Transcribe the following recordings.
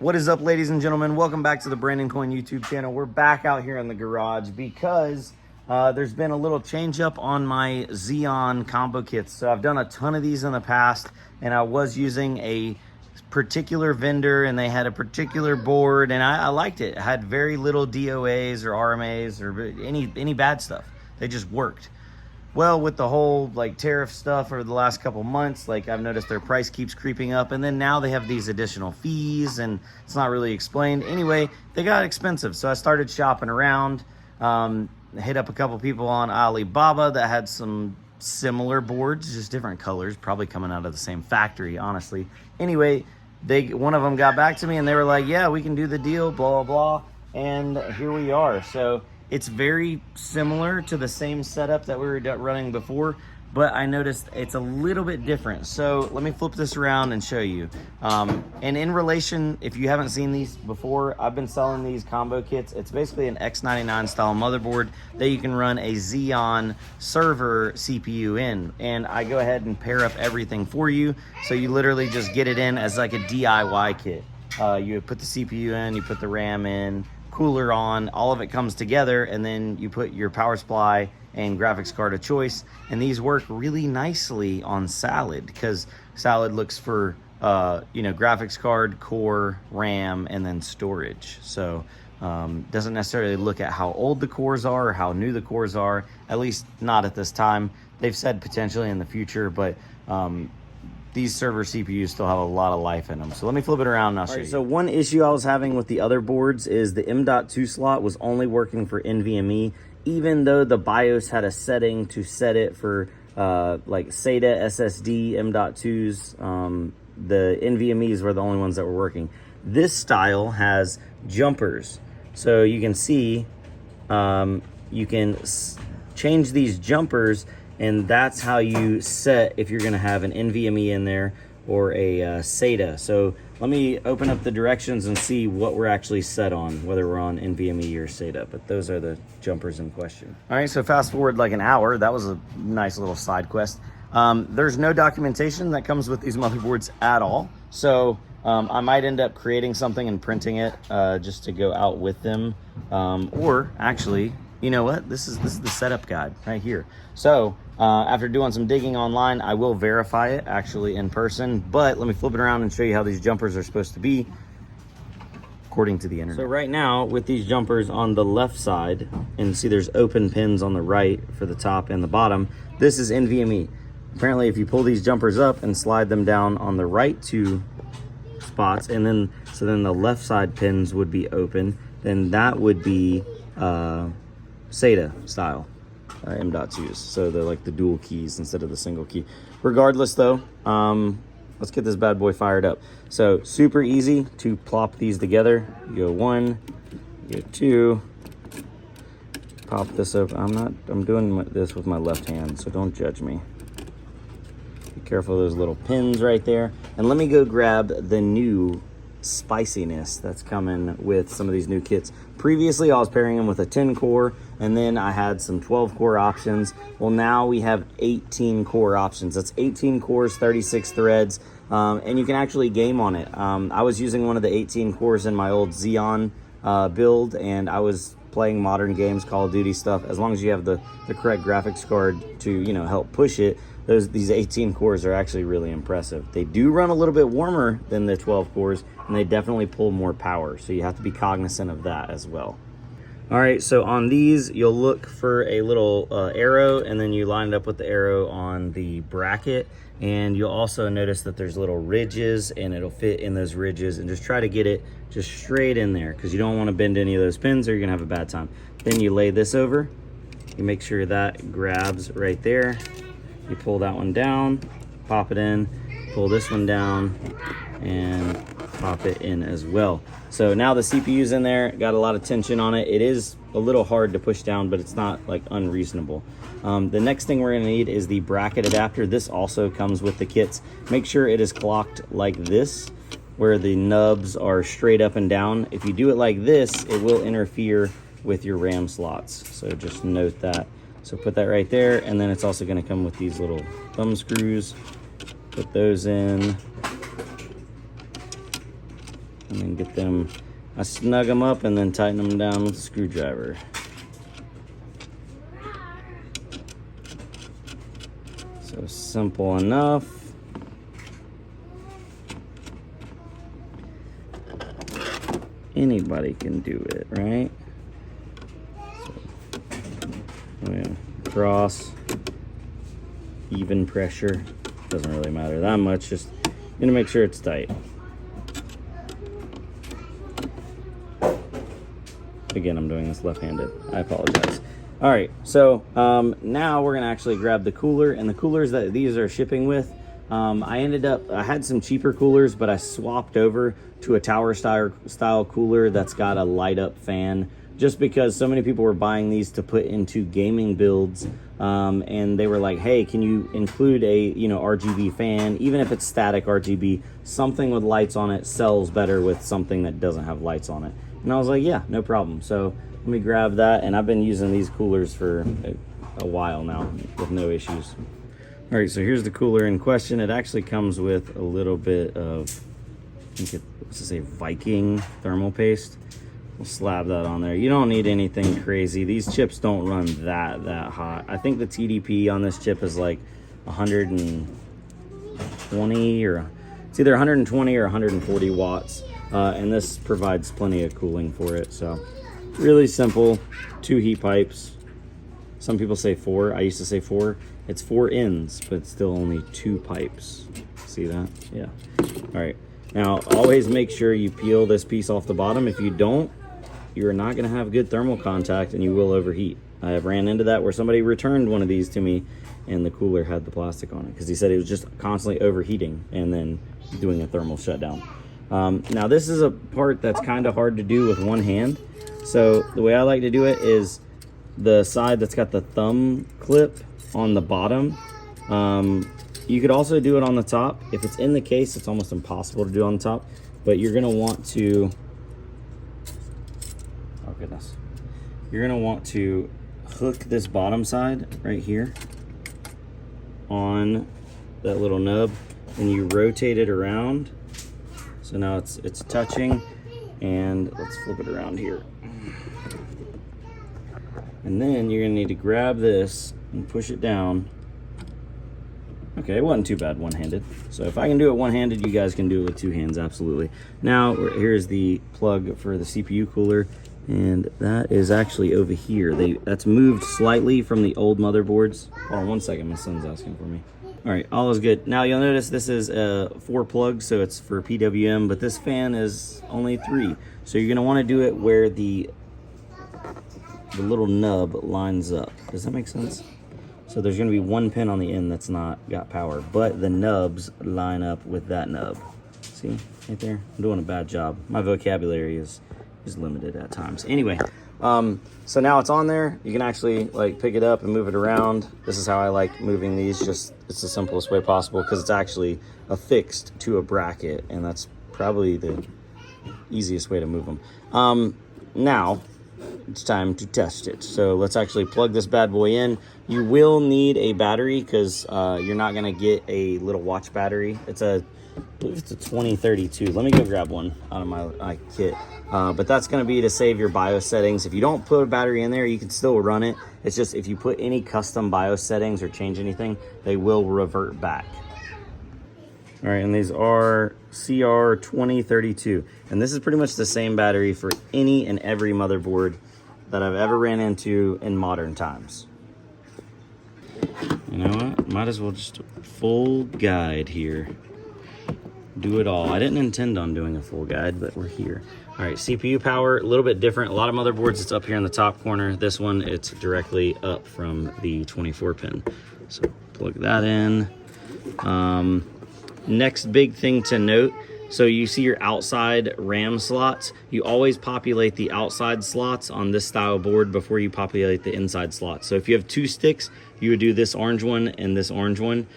What is up, ladies and gentlemen? Welcome back to the Brandon Coin YouTube channel. We're back out here in the garage because there's been a little change up on my Xeon combo kits. So I've done a ton of these in the past, and I was using a particular vendor and they had a particular board, and I liked it. It had very little DOAs or RMAs or any bad stuff. They just worked. Well, with the whole like tariff stuff over the last couple months, like I've noticed their price keeps creeping up, and then now they have these additional fees and it's not really explained. Anyway, they got expensive. So I started shopping around, hit up a couple people on Alibaba that had some similar boards, just different colors, probably coming out of the same factory, honestly. Anyway, one of them got back to me and they were like, yeah, we can do the deal, blah, blah, blah. And here we are. So it's very similar to the same setup that we were running before, but I noticed it's a little bit different. So let me flip this around and show you. And in relation, if you haven't seen these before, I've been selling these combo kits. It's basically an X99 style motherboard that you can run a Xeon server CPU in. And I go ahead and pair up everything for you. So you literally just get it in as like a DIY kit. You put the CPU in, you put the RAM in, cooler on, all of it comes together, and then you put your power supply and graphics card of choice, and these work really nicely on Salad because Salad looks for graphics card, core, RAM, and then storage. So doesn't necessarily look at how old the cores are or how new the cores are, at least not at this time. They've said potentially in the future, but these server CPUs still have a lot of life in them. So let me flip it around and I'll show you. So one issue I was having with the other boards is the M.2 slot was only working for NVMe, even though the BIOS had a setting to set it for like SATA, SSD, M.2s. The NVMEs were the only ones that were working. This style has jumpers. So you can see, you can change these jumpers, and that's how you set if you're gonna have an NVMe in there or a SATA. So let me open up the directions and see what we're actually set on, whether we're on NVMe or SATA, but those are the jumpers in question. All right, so fast forward like an hour. That was a nice little side quest. There's no documentation that comes with these motherboards at all. So I might end up creating something and printing it just to go out with them. Or actually, you know what? This is the setup guide right here. So after doing some digging online, I will verify it actually in person, but let me flip it around and show you how these jumpers are supposed to be according to the internet. So right now with these jumpers on the left side, and see there's open pins on the right for the top and the bottom, this is NVMe. Apparently if you pull these jumpers up and slide them down on the right two spots, and then the left side pins would be open, then that would be SATA style M.2s. So they're like the dual keys instead of the single key. Regardless though, let's get this bad boy fired up. So super easy to plop these together. You go one, you go two, pop this up. I'm doing this with my left hand, so don't judge me. Be careful of those little pins right there. And let me go grab the new spiciness that's coming with some of these new kits. Previously I was pairing them with a 10 core, and then I had some 12 core options. Well, now we have 18 core options. That's 18 cores, 36 threads, and you can actually game on it. I was using one of the 18 cores in my old Xeon build, and I was playing modern games, Call of Duty stuff. As long as you have the correct graphics card to help push it, these 18 cores are actually really impressive. They do run a little bit warmer than the 12 cores, and they definitely pull more power, so you have to be cognizant of that as well. All right, so on these, you'll look for a little arrow, and then you line it up with the arrow on the bracket, and you'll also notice that there's little ridges, and it'll fit in those ridges, and just try to get it just straight in there, because you don't want to bend any of those pins or you're gonna have a bad time. Then you lay this over, you make sure that grabs right there. You pull that one down, pop it in, pull this one down, and pop it in as well. So now the CPU's in there, got a lot of tension on it. It is a little hard to push down, but it's not like unreasonable. The next thing we're gonna need is the bracket adapter. This also comes with the kits. Make sure it is clocked like this, where the nubs are straight up and down. If you do it like this, it will interfere with your RAM slots. So just note that. So put that right there, and then it's also gonna come with these little thumb screws. Put those in. and then get them, I snug them up and then tighten them down with a screwdriver. So simple enough. Anybody can do it, right? So, oh yeah, cross, even pressure. Doesn't really matter that much, just gonna make sure it's tight. Again, I'm doing this left-handed. I apologize. All right, so now we're gonna actually grab the cooler, and the coolers that these are shipping with, I had some cheaper coolers, but I swapped over to a tower style cooler that's got a light up fan, just because so many people were buying these to put into gaming builds, and they were like, hey, can you include a RGB fan, even if it's static RGB? Something with lights on it sells better with something that doesn't have lights on it. And I was like, yeah, no problem. So let me grab that, and I've been using these coolers for a while now with no issues. All right, so here's the cooler in question. It actually comes with a little bit of, I think what's it say, Viking thermal paste. We'll slab that on there. You don't need anything crazy. These chips don't run that hot. I think the TDP on this chip is like 120, or it's either 120 or 140 watts. And this provides plenty of cooling for it. So really simple, 2 heat pipes. Some people say 4. I used to say 4. It's 4 ends, but it's still only 2 pipes. See that? Yeah. All right. Now, always make sure you peel this piece off the bottom. If you don't, you're not going to have good thermal contact, and you will overheat. I have ran into that where somebody returned one of these to me, and the cooler had the plastic on it because he said it was just constantly overheating and then doing a thermal shutdown. Now, this is a part that's kind of hard to do with one hand. So the way I like to do it is the side that's got the thumb clip on the bottom. You could also do it on the top. If it's in the case, it's almost impossible to do on the top, but you're gonna want to, oh goodness, you're gonna want to hook this bottom side right here on that little nub, and you rotate it around. So now it's touching, and let's flip it around here. And then you're gonna need to grab this and push it down. Okay, it wasn't too bad one-handed. So if I can do it one-handed, you guys can do it with 2 hands, absolutely. Now, here's the plug for the CPU cooler, and that is actually over here. That's moved slightly from the old motherboards. Hold on 1 second, my son's asking for me. All right, all is good. Now you'll notice this is 4 plugs, so it's for PWM, but this fan is only 3. So you're gonna wanna do it where the little nub lines up. Does that make sense? So there's gonna be 1 pin on the end that's not got power, but the nubs line up with that nub. See, right there? I'm doing a bad job. My vocabulary is limited at times. Anyway, so now it's on there. You can actually like pick it up and move it around. This is how I like moving these. Just, it's the simplest way possible because it's actually affixed to a bracket, and that's probably the easiest way to move them. Now, it's time to test it. So let's actually plug this bad boy in. You will need a battery because you're not gonna get a little watch battery. I believe it's a 2032. Let me go grab one out of my kit. But that's gonna be to save your BIOS settings. If you don't put a battery in there, you can still run it. It's just if you put any custom BIOS settings or change anything, they will revert back. All right, and these are CR2032. And this is pretty much the same battery for any and every motherboard that I've ever ran into in modern times. You know what? Might as well just full guide here. Do it all. I didn't intend on doing a full guide, but we're here. All right, CPU power, a little bit different. A lot of motherboards, it's up here in the top corner. This one, it's directly up from the 24 pin. So plug that in. Next big thing to note, so you see your outside RAM slots. You always populate the outside slots on this style board before you populate the inside slots. So if you have 2 sticks, you would do this orange one and this orange one.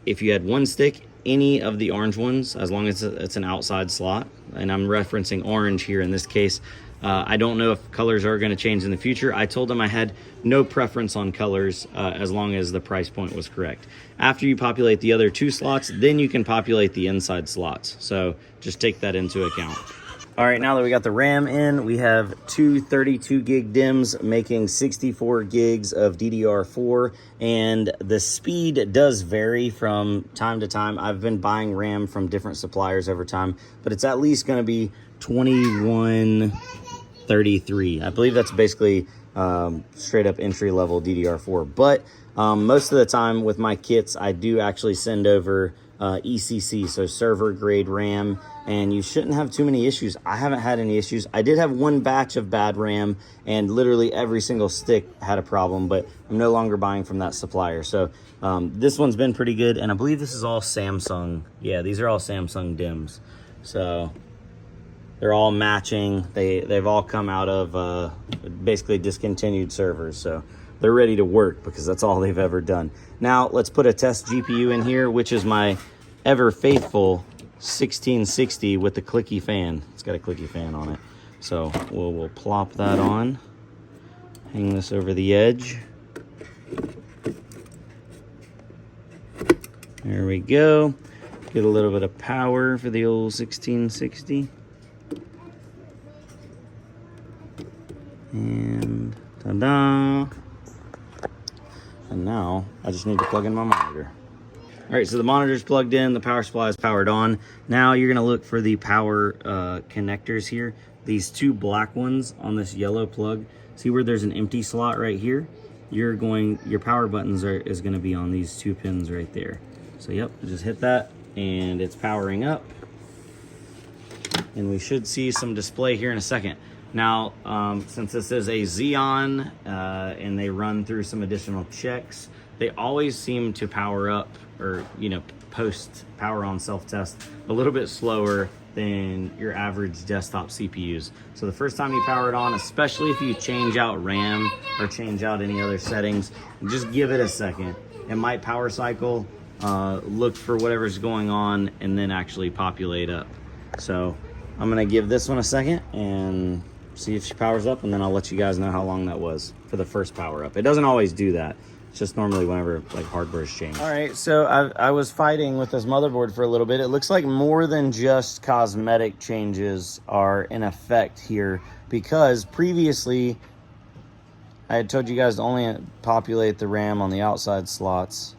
If you had 1 stick, any of the orange ones, as long as it's an outside slot, and I'm referencing orange here in this case. I don't know if colors are going to change in the future. I told them I had no preference on colors as long as the price point was correct. After you populate the other 2 slots, then you can populate the inside slots. So just take that into account. All right, now that we got the RAM in, we have 2 32 gig DIMMs making 64 gigs of DDR4, and the speed does vary from time to time. I've been buying RAM from different suppliers over time, but it's at least going to be 2133. I believe that's basically straight up entry level DDR4, but most of the time with my kits, I do actually send over ECC, so server grade RAM, and you shouldn't have too many issues. I haven't had any issues. I did have one batch of bad RAM, and literally every single stick had a problem, but I'm no longer buying from that supplier. So this one's been pretty good, and I believe this is all Samsung. Yeah, these are all Samsung DIMMs. So they're all matching. They've all come out of basically discontinued servers, so they're ready to work because that's all they've ever done. Now let's put a test GPU in here, which is my ever faithful 1660 with the clicky fan. It's got a clicky fan on it. So we'll plop that on, hang this over the edge. There we go. Get a little bit of power for the old 1660. And ta-da! And now I just need to plug in my monitor. All right, so the monitor's plugged in, the power supply is powered on. Now you're gonna look for the power connectors here. These 2 black ones on this yellow plug. See where there's an empty slot right here? Your power buttons is gonna be on these 2 pins right there. So yep, just hit that and it's powering up. And we should see some display here in a second. Now, since this is a Xeon and they run through some additional checks, they always seem to power up, or post power on self-test a little bit slower than your average desktop CPUs. So the first time you power it on, especially if you change out RAM or change out any other settings, just give it a second. It might power cycle, look for whatever's going on, and then actually populate up. So I'm gonna give this one a second and see if she powers up, and then I'll let you guys know how long that was for the first power up. It doesn't always do that. It's just normally whenever like hardware's changed. All right, so I was fighting with this motherboard for a little bit. It looks like more than just cosmetic changes are in effect here, because previously I had told you guys to only populate the RAM on the outside slots.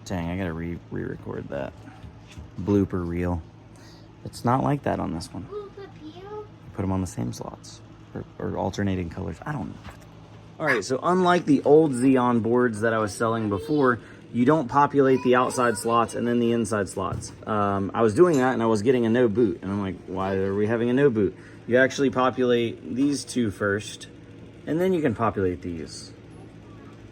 Dang, I gotta re-record that blooper reel. It's not like that on this one. Put them on the same slots or alternating colors. I don't know. All right, so unlike the old Xeon boards that I was selling before, you don't populate the outside slots and then the inside slots. I was doing that and I was getting a no boot, and I'm like, why are we having a no boot? You actually populate these 2 first, and then you can populate these.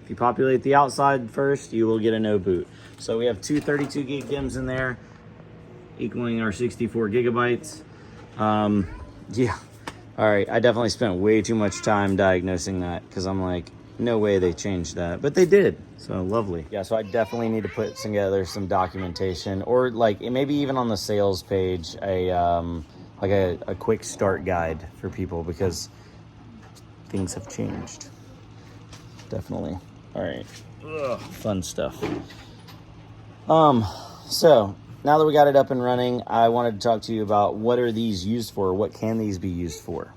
If you populate the outside first, you will get a no boot. So we have 2 32 gig DIMMs in there, equaling our 64 gigabytes. Yeah. All right, I definitely spent way too much time diagnosing that, because I'm like, no way they changed that, but they did. So lovely. Yeah, so I definitely need to put together some documentation, or like maybe even on the sales page, like a quick start guide for people, because things have changed. Definitely. All right. Ugh, fun stuff. So now that we got it up and running, I wanted to talk to you about what are these used for? What can these be used for?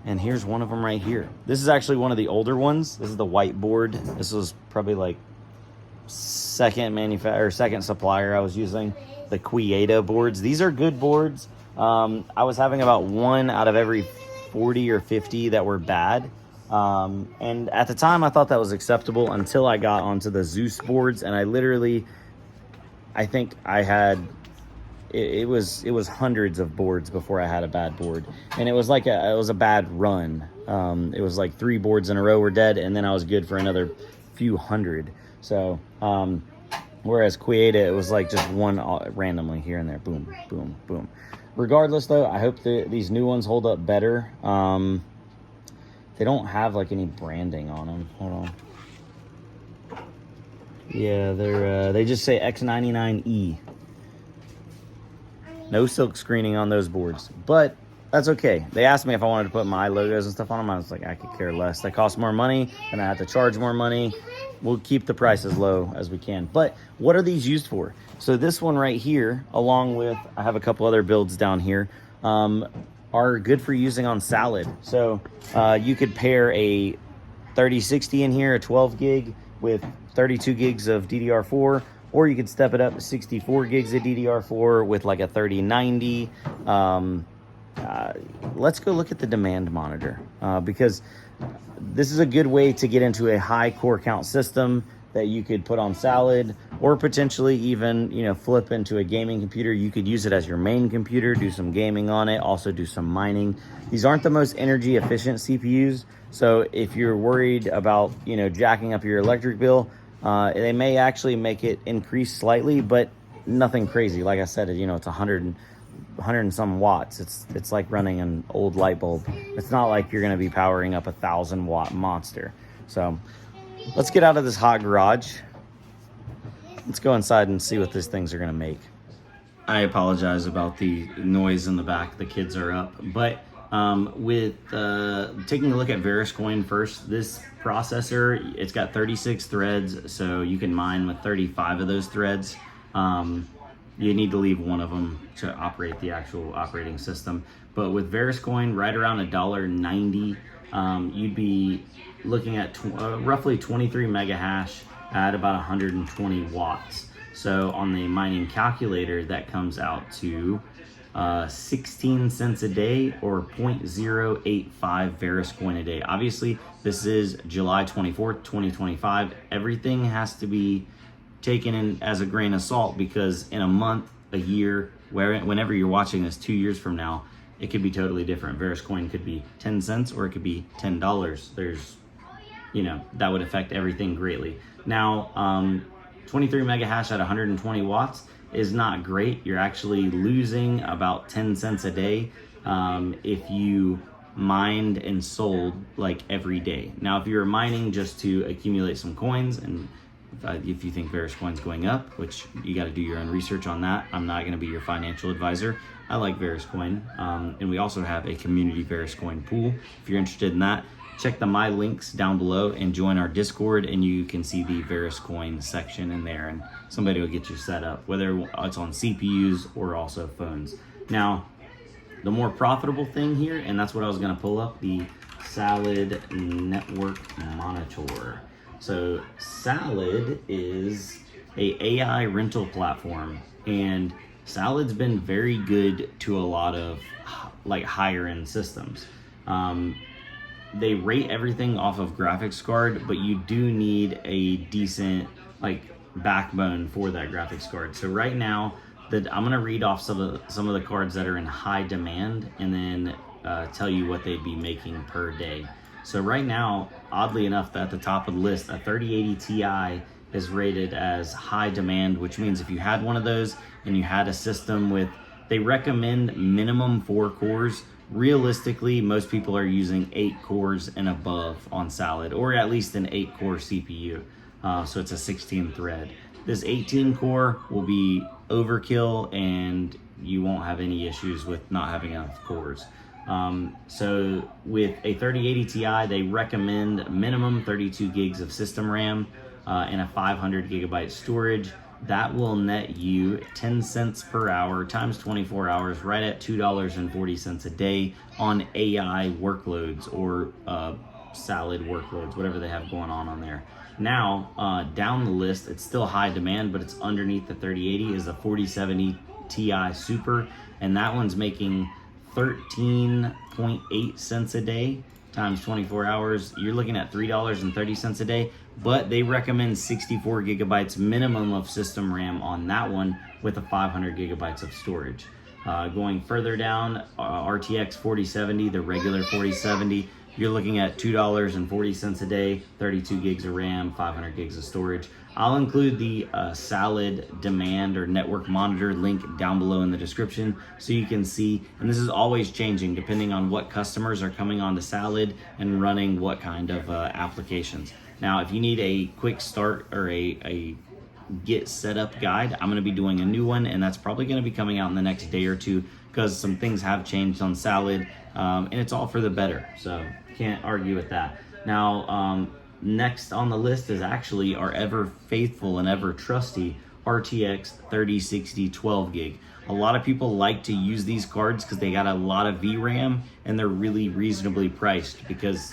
And here's one of them right here. This is actually one of the older ones. This is the whiteboard. This was probably like second supplier I was using, the Quieta boards. These are good boards. I was having about 1 out of every 40 or 50 that were bad. And at the time I thought that was acceptable until I got onto the Zeus boards, and I think I had, it was hundreds of boards before I had a bad board. And it was like it was a bad run. It was like 3 boards in a row were dead, and then I was good for another few hundred. So, whereas Quieta, it was like just one randomly here and there. Boom, boom, boom. Regardless though, I hope that these new ones hold up better. They don't have like any branding on them. Hold on. Yeah, they just say X99E. No silk screening on those boards, but that's okay. They asked me if I wanted to put my logos and stuff on them. I was like, I could care less. They cost more money, and I have to charge more money. We'll keep the price as low as we can. But what are these used for? So this one right here, along with, I have a couple other builds down here, are good for using on salad. So you could pair a 3060 in here, a 12 gig with 32 gigs of DDR4, or you could step it up to 64 gigs of DDR4 with like a 3090. Let's go look at the demand monitor, because this is a good way to get into a high core count system that you could put on salad, or potentially even, you know, flip into a gaming computer. You could use it as your main computer, do some gaming on it, also do some mining. These aren't the most energy efficient CPUs, so if you're worried about, you know, jacking up your electric bill, they may actually make it increase slightly, but nothing crazy. Like I said, you know, it's 100 and some watts. It's like running an old light bulb. It's not like you're going to be powering up a 1,000-watt monster. So let's get out of this hot garage. Let's go inside and see what these things are going to make. I apologize about the noise in the back. The kids are up, but with taking a look at Veriscoin first, this processor, it's got 36 threads, so you can mine with 35 of those threads. You need to leave one of them to operate the actual operating system. But with Veriscoin, right around $1.90, you'd be looking at roughly 23 mega hash at about 120 watts. So on the mining calculator, that comes out to 16 cents a day, or 0.085 Veriscoin a day. Obviously, this is July 24th, 2025. Everything has to be taken in as a grain of salt, because in a month, a year, whenever you're watching this 2 years from now, it could be totally different. Veriscoin could be 10 cents or it could be $10. There's, you know, that would affect everything greatly. Now, 23 mega hash at 120 watts is not great. You're actually losing about 10 cents a day if you mined and sold like every day. Now, if you're mining just to accumulate some coins, and if you think Veriscoin's going up, which you got to do your own research on that, I'm not going to be your financial advisor. I like Veriscoin, and we also have a community Veriscoin pool. If you're interested in that, check the my links down below and join our Discord, and you can see the Veriscoin section in there, and somebody will get you set up, whether it's on CPUs or also phones. Now, the more profitable thing here, and that's what I was going to pull up, the Salad Network Monitor. So Salad is a AI rental platform, and Salad's been very good to a lot of like higher end systems. They rate everything off of graphics card, but you do need a decent like backbone for that graphics card. So right now, I'm gonna read off some of the cards that are in high demand, and then tell you what they'd be making per day. So right now, oddly enough, at the top of the list, a 3080 Ti is rated as high demand, which means if you had one of those and you had a system with, they recommend minimum 4 cores. Realistically, most people are using 8 cores and above on Salad, or at least an 8-core CPU. So it's a 16 thread. This 18 core will be overkill, and you won't have any issues with not having enough cores. So with a 3080 Ti, they recommend minimum 32 gigs of system RAM and a 500 gigabyte storage. That will net you 10 cents per hour times 24 hours, right at $2.40 a day on AI workloads or Salad workloads, whatever they have going on there. Now, down the list, it's still high demand, but it's underneath the 3080 is a 4070 Ti Super, and that one's making 13.8 cents a day times 24 hours. You're looking at $3.30 a day, but they recommend 64 gigabytes minimum of system RAM on that one with a 500 gigabytes of storage. Going further down, RTX 4070, the regular 4070, you're looking at $2.40 a day, 32 gigs of RAM, 500 gigs of storage. I'll include the Salad demand or network monitor link down below in the description so you can see, and this is always changing depending on what customers are coming onto Salad and running what kind of applications. Now, if you need a quick start or a get set up guide, I'm going to be doing a new one, and that's probably going to be coming out in the next day or two because some things have changed on Salad, and it's all for the better, so can't argue with that. Now, next on the list is actually our ever faithful and ever trusty RTX 3060 12 gig. A lot of people like to use these cards because they got a lot of VRAM and they're really reasonably priced because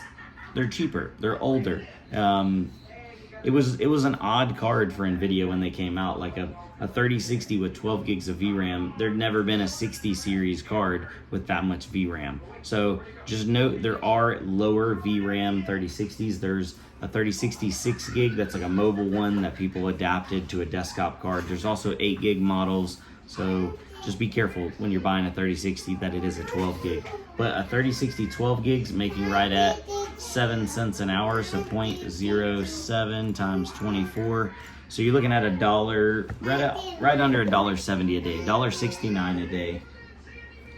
they're cheaper, they're older. It was an odd card for NVIDIA when they came out, like a 3060 with 12 gigs of VRAM. There'd never been a 60 series card with that much VRAM. So just note there are lower VRAM 3060s. There's a 3060 6 gig, that's like a mobile one that people adapted to a desktop card. There's also 8 gig models, so just be careful when you're buying a 3060 that it is a 12 gig. But a 3060 12 gigs making right at 7 cents an hour, so 0.07 times 24. So you're looking at $1, right under $1.70 a day, $1.69 a day.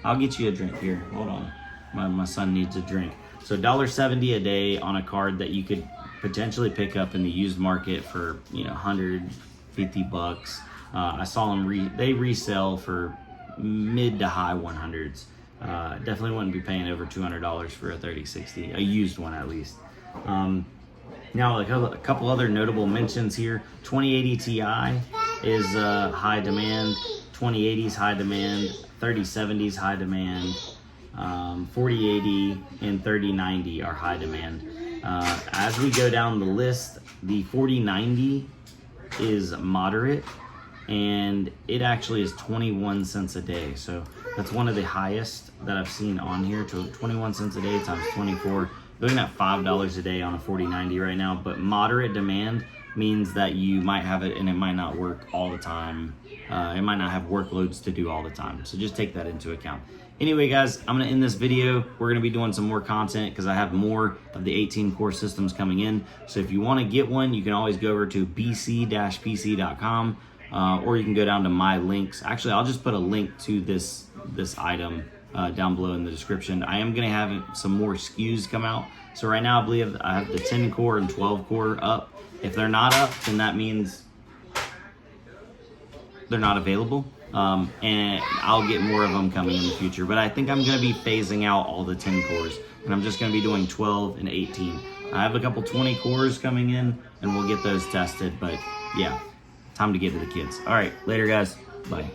I'll get you a drink here. Hold on, my son needs a drink. So $1.70 a day on a card that you could potentially pick up in the used market for 150 bucks. I saw them they resell for mid to high 100s. Definitely wouldn't be paying over $200 for a 3060, a used one at least. Now, like a couple other notable mentions here: 2080 Ti is high demand, 2080s high demand, 3070s high demand, 4080 and 3090 are high demand. As we go down the list, the 4090 is moderate, and it actually is 21 cents a day. So that's one of the highest that I've seen on here. To 21 cents a day times 24, looking at $5 a day on a 4090 right now. But moderate demand means that you might have it and it might not work all the time. It might not have workloads to do all the time. So just take that into account. Anyway, guys, I'm going to end this video. We're going to be doing some more content because I have more of the 18 core systems coming in. So if you want to get one, you can always go over to bc-pc.com, or you can go down to my links. Actually, I'll just put a link to this item down below in the description. I am going to have some more SKUs come out. So right now, I believe I have the 10 core and 12 core up. If they're not up, then that means they're not available. And I'll get more of them coming in the future. But I think I'm going to be phasing out all the 10 cores, and I'm just going to be doing 12 and 18. I have a couple 20 cores coming in, and we'll get those tested. But yeah, time to get to the kids. All right, later, guys. Bye.